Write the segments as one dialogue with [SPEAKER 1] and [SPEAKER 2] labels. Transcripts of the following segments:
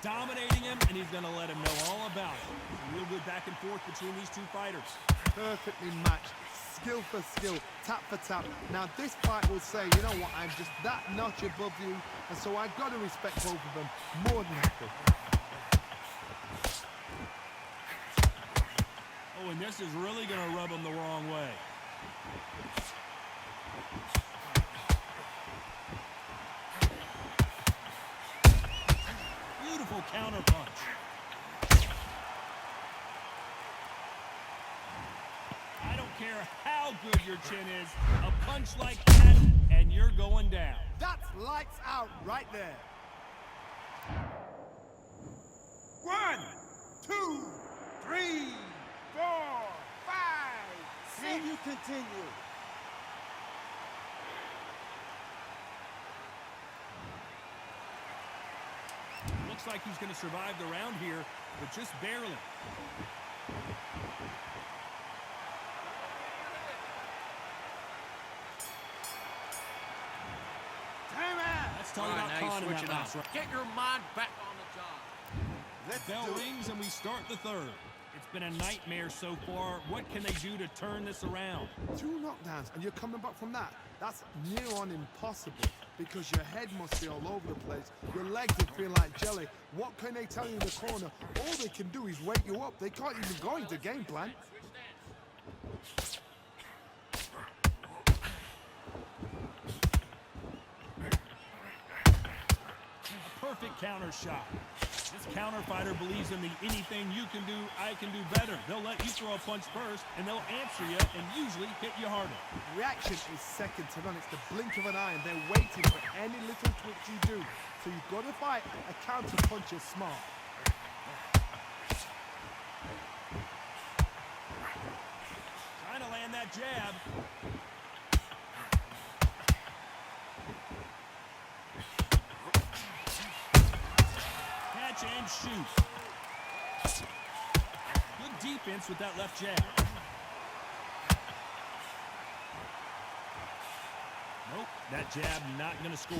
[SPEAKER 1] dominating him, and he's going to let him know all about it. A real good back and forth between these two fighters.
[SPEAKER 2] Perfectly matched, skill for skill, tap for tap. Now this fight will say, you know what, I'm just that notch above you, and so I've got to respect both of them more than happy.
[SPEAKER 1] Oh, and this is really going to rub him the wrong way. Beautiful counter punch. I don't care how good your chin is, a punch like that, and you're going down.
[SPEAKER 2] That's lights out right there. 1, 2, 3, 4, 5, 6.
[SPEAKER 3] Can you continue?
[SPEAKER 1] Looks like he's going to survive the round here, but just barely. Let's talk about Khan in that last round.
[SPEAKER 4] Get your mind back on the job.
[SPEAKER 1] Bell rings and we start the third. It's been a nightmare so far. What can they do to turn this around?
[SPEAKER 2] 2 knockdowns and you're coming back from that. That's near on impossible because your head must be all over the place. Your legs would feel like jelly. What can they tell you in the corner? All they can do is wake you up. They can't even go into game plan.
[SPEAKER 1] A perfect counter shot. This counter fighter believes in the anything you can do, I can do better. They'll let you throw a punch first, and they'll answer you and usually hit you harder.
[SPEAKER 2] Reaction is second to none. It's the blink of an eye, and they're waiting for any little twitch you do. So you've got to fight a counter punch is smart.
[SPEAKER 1] Trying to land that jab. Catch and shoot. Good defense with that left jab. Nope, that jab not going to score.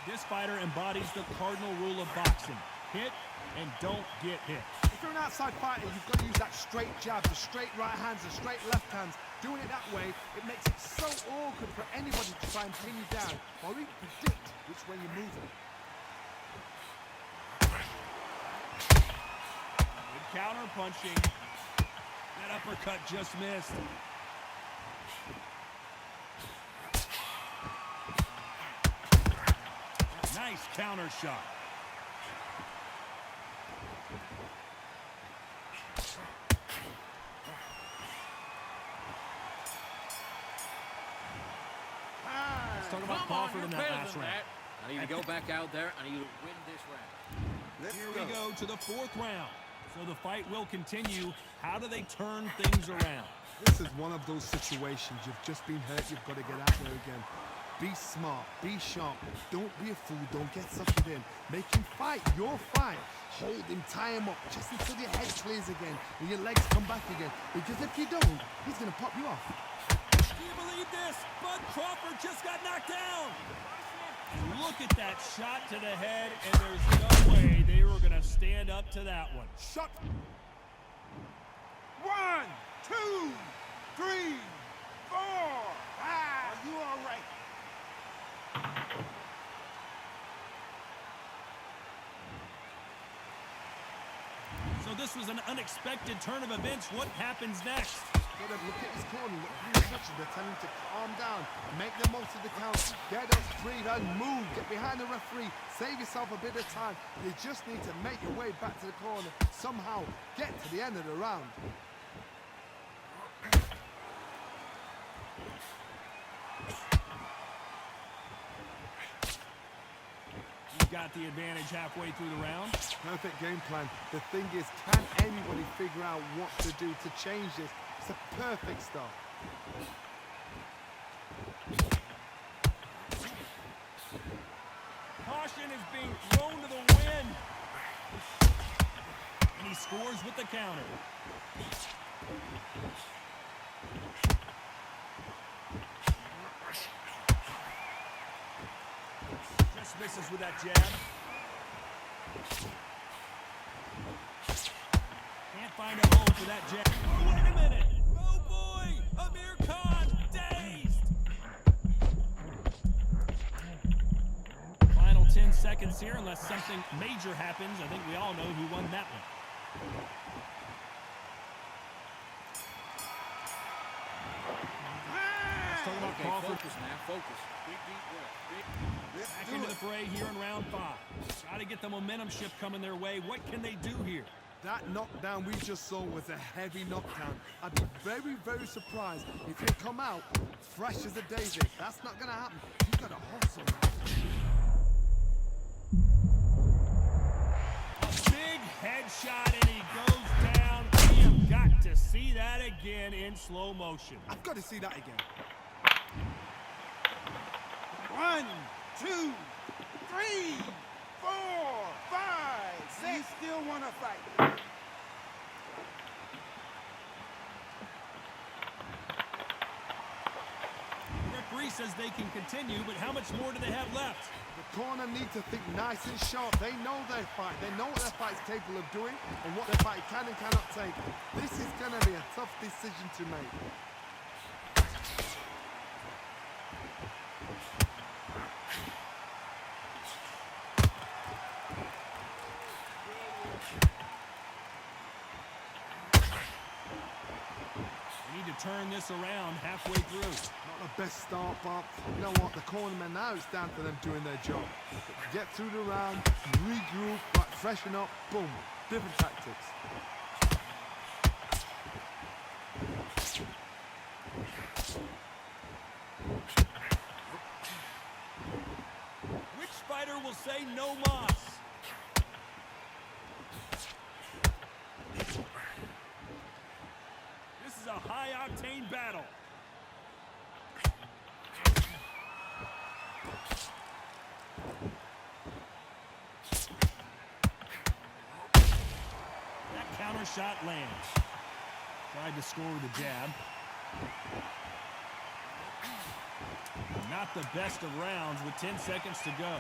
[SPEAKER 1] This fighter embodies the cardinal rule of boxing. Hit and don't get hit.
[SPEAKER 2] If you're an outside fighter, you've got to use that straight jab, the straight right hands, the straight left hands. Doing it that way, it makes it so awkward for anybody to try and pin you down or even predict which way you're moving.
[SPEAKER 1] Good counter punching. That uppercut just missed. Nice counter shot. Let's talk about Crawford in that last round.
[SPEAKER 4] I need to go back out there. I need to win this round.
[SPEAKER 1] Here we go to the 4th round. So the fight will continue. How do they turn things around?
[SPEAKER 2] This is one of those situations. You've just been hurt. You've got to get out there again. Be smart. Be sharp. Don't be a fool. Don't get suckered in. Make him fight your fight. Hold him. Tie him up just until your head clears again and your legs come back again. Because if you don't, he's going to pop you off.
[SPEAKER 1] Do you believe this? Bud Crawford just got knocked down. Look at that shot to the head, and there's no way they were going to stand up to that one.
[SPEAKER 2] Shot. 1, 2, 3, 4, 5. Are you all right?
[SPEAKER 1] So this was an unexpected turn of events. What happens next?
[SPEAKER 2] Get up, look at his corner, look who's touching. They're telling him to calm down, make the most of the count, get up, breathe, and move. Get behind the referee, save yourself a bit of time. You just need to make your way back to the corner, somehow get to the end of the round.
[SPEAKER 1] You got the advantage halfway through the round.
[SPEAKER 2] Perfect game plan. The thing is, can anybody figure out what to do to change this? It's a perfect start.
[SPEAKER 1] Caution is being thrown to the wind. And he scores with the counter. misses with that jab. Can't find a home for that jab. Oh, wait a minute. Oh, boy. Amir Khan dazed. Final 10 seconds here, unless something major happens. I think we all know who won that one. Talking about
[SPEAKER 4] Okay,
[SPEAKER 1] Crawford.
[SPEAKER 4] focus, man. Focus. Big, deep breath.
[SPEAKER 1] Back into the fray here in round 5. Got to get the momentum shift coming their way. What can they do here?
[SPEAKER 2] That knockdown we just saw was a heavy knockdown. I'd be very, very surprised if you come out fresh as a daisy. That's not going to happen. You've got to hustle.
[SPEAKER 1] A big headshot, and he goes down. We have got to see that again in slow motion.
[SPEAKER 2] I've got to see that again.
[SPEAKER 3] 1, 2, 3, 4, 5, 6. You still want to fight?
[SPEAKER 1] The referee says they can continue, but how much more do they have left?
[SPEAKER 2] The corner need to think nice and sharp. They know their fight. They know what their fight's capable of doing and what their fight can and cannot take. This is going to be a tough decision to make.
[SPEAKER 1] They need to turn this around halfway through.
[SPEAKER 2] Not the best start, but you know what? The cornermen now, it's down to them doing their job. Get through the round, regroup, right, freshen up, boom. Different tactics.
[SPEAKER 1] Which fighter will say no mas? This is a high-octane battle. That counter shot lands. Tried to score with a jab. Not the best of rounds with 10 seconds to go.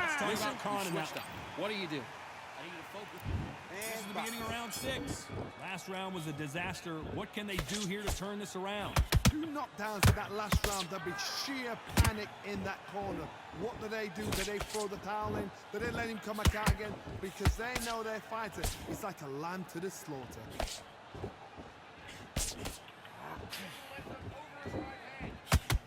[SPEAKER 1] Let's talk
[SPEAKER 4] Listen,
[SPEAKER 1] about Khan
[SPEAKER 4] you
[SPEAKER 1] in that
[SPEAKER 4] switched
[SPEAKER 1] one.
[SPEAKER 4] up. What do? I need you to focus.
[SPEAKER 1] This is the beginning of round 6. Last round was a disaster. What can they do here to turn this around?
[SPEAKER 2] 2 knockdowns in that last round. There'll be sheer panic in that corner. What do they do? Do they throw the towel in? Do they let him come back out again? Because they know their fighter is like a lamb to the slaughter.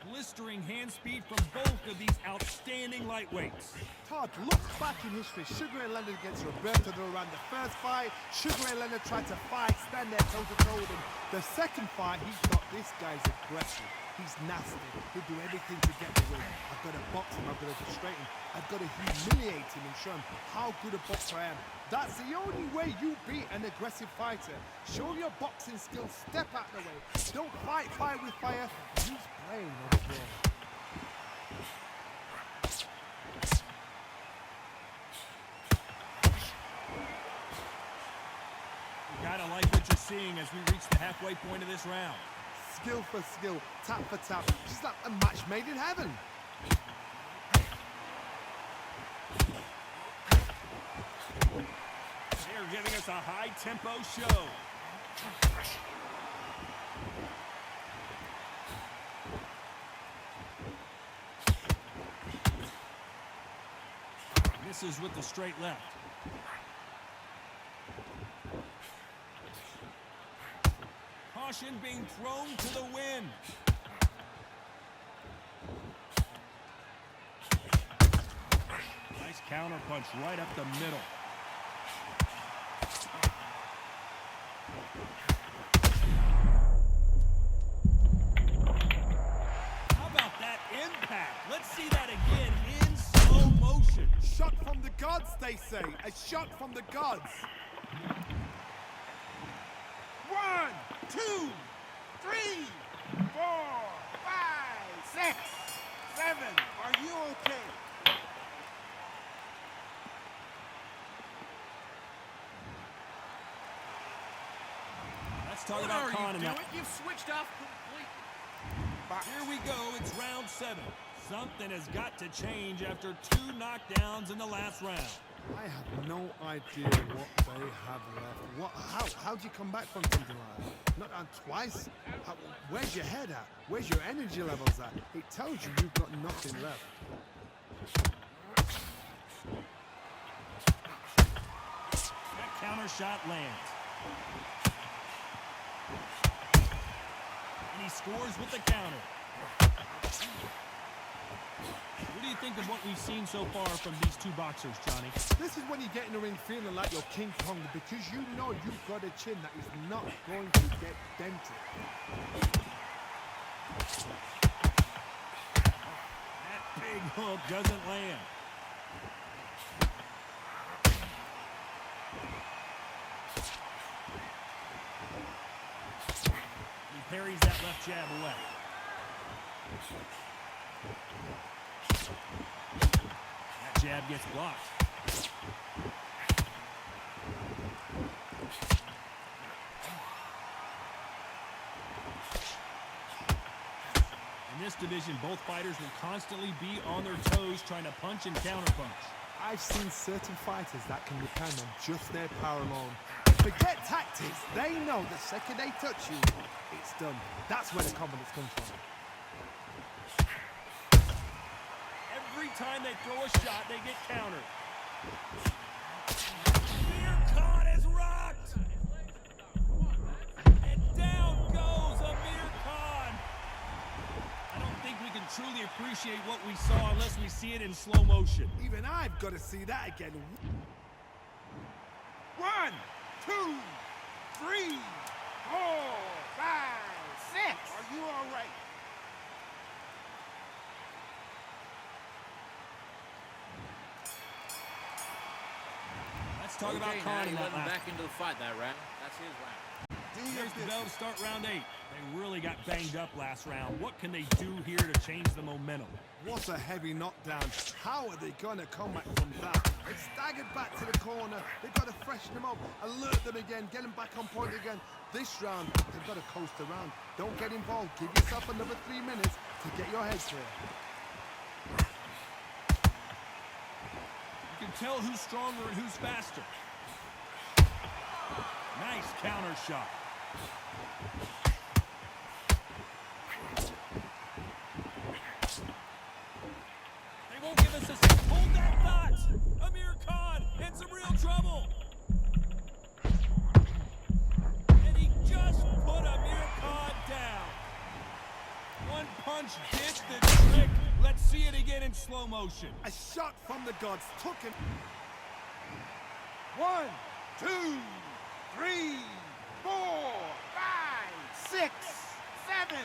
[SPEAKER 1] Blistering hand speed from both of these outstanding lightweights.
[SPEAKER 2] Todd, look back in history. Sugar Ray Leonard against Roberto Duran. The first fight, Sugar Ray Leonard tried to fight, stand there toe-to-toe with him. The second fight, he thought this guy's aggressive. He's nasty. He'll do everything to get the win. I've got to box him. I've got to frustrate him. I've got to humiliate him and show him how good a boxer I am. That's the only way you beat an aggressive fighter. Show your boxing skills. Step out the way. Don't fight fire with fire. Use brain overall.
[SPEAKER 1] You gotta like what you're seeing as we reach the halfway point of this round.
[SPEAKER 2] Skill for skill, tap for tap, just like a match made in heaven.
[SPEAKER 1] They're giving us a high-tempo show. Misses with the straight left. Caution being thrown to the wind. Nice counter punch right up the middle. How about that impact? Let's see that again in slow motion.
[SPEAKER 2] Shot from the gods, they say. A shot from the gods.
[SPEAKER 3] 1, 2, 3, 4, 5, 6, 7. Are you okay?
[SPEAKER 1] Let's talk
[SPEAKER 4] What
[SPEAKER 1] about
[SPEAKER 4] are
[SPEAKER 1] Khan
[SPEAKER 4] you
[SPEAKER 1] in that.
[SPEAKER 4] doing? You've switched off completely.
[SPEAKER 1] Here we go. It's round 7. Something has got to change after 2 knockdowns in the last round.
[SPEAKER 2] I have no idea what they have left. How do you come back from something like that? Not down twice? Where's your head at? Where's your energy levels at? It tells you you've got nothing left.
[SPEAKER 1] That counter shot lands. And he scores with the counter. What do you think of what we've seen so far from these two boxers, Johnny?
[SPEAKER 2] This is when you get in the ring feeling like you're King Kong because you know you've got a chin that is not going to get dented.
[SPEAKER 1] That big hook doesn't land. He parries that left jab away. That jab gets blocked. In this division, both fighters will constantly be on their toes trying to punch and counterpunch.
[SPEAKER 2] I've seen certain fighters that can depend on just their power alone. Forget tactics. They know the second they touch you, it's done. That's where the confidence comes from.
[SPEAKER 1] Every time they throw a shot, they get countered. Amir Khan is rocked! And down goes Amir Khan! I don't think we can truly appreciate what we saw unless we see it in slow motion.
[SPEAKER 2] Even I've got to see that again.
[SPEAKER 3] 1, 2, 3, 4, 5, 6. Are you all right?
[SPEAKER 1] Let's talk about
[SPEAKER 4] Okay,
[SPEAKER 1] Khan
[SPEAKER 4] now
[SPEAKER 1] in
[SPEAKER 4] you
[SPEAKER 1] that
[SPEAKER 4] let him
[SPEAKER 1] last.
[SPEAKER 4] back into the fight that round. That's his round.
[SPEAKER 3] Do your
[SPEAKER 1] Here's the
[SPEAKER 3] business.
[SPEAKER 1] bell to start round 8. They really got banged up last round. What can they do here to change the momentum?
[SPEAKER 2] What a heavy knockdown. How are they going to come back from that? They staggered back to the corner. They've got to freshen them up, alert them again, get them back on point again. This round, they've got to coast around. Don't get involved. Give yourself another 3 minutes to get your head clear.
[SPEAKER 1] You can tell who's stronger and who's faster. Nice counter shot. They won't give us a... Hold that thought! Amir Khan in some real trouble! And he just put Amir Khan down. One punch did the trick. Let's see it again in slow motion.
[SPEAKER 2] A shot from the gods took him.
[SPEAKER 3] 1, 2, 3, 4, 5, 6, 7,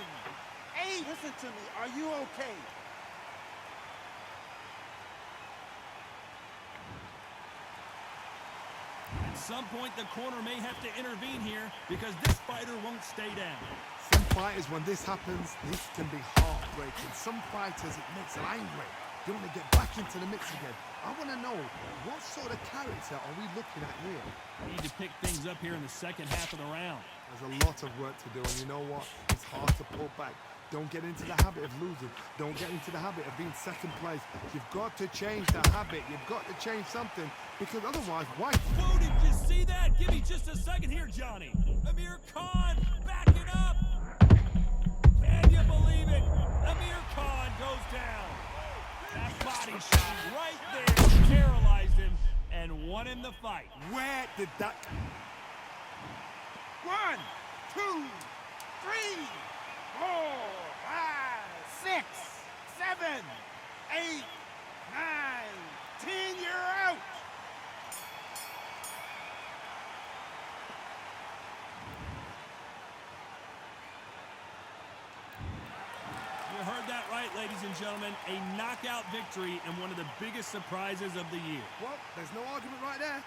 [SPEAKER 3] 8. Listen to me. Are you okay?
[SPEAKER 1] At some point, the corner may have to intervene here because this fighter won't stay down.
[SPEAKER 2] Some fighters, when this happens, this can be heartbreaking. Some fighters, it makes them angry. They want to get back into the mix again. I want to know, what sort of character are we looking at here?
[SPEAKER 1] We need to pick things up here in the second half of the round.
[SPEAKER 2] There's a lot of work to do, and you know what? It's hard to pull back. Don't get into the habit of losing. Don't get into the habit of being second place. You've got to change the habit. You've got to change something, because otherwise, why?
[SPEAKER 1] Whoa, did you see that? Give me just a second here, Johnny. Amir Khan backing up. Can you believe it? Amir Khan goes down. That body shot right there paralyzed him and won him the fight.
[SPEAKER 2] Where did that...
[SPEAKER 3] 1, 2, 3, 4, 5, 6, 7, 8, 9, 10. You're out.
[SPEAKER 1] You heard that right, ladies and gentlemen. A knockout victory and one of the biggest surprises of the year.
[SPEAKER 2] Well, there's no argument right there.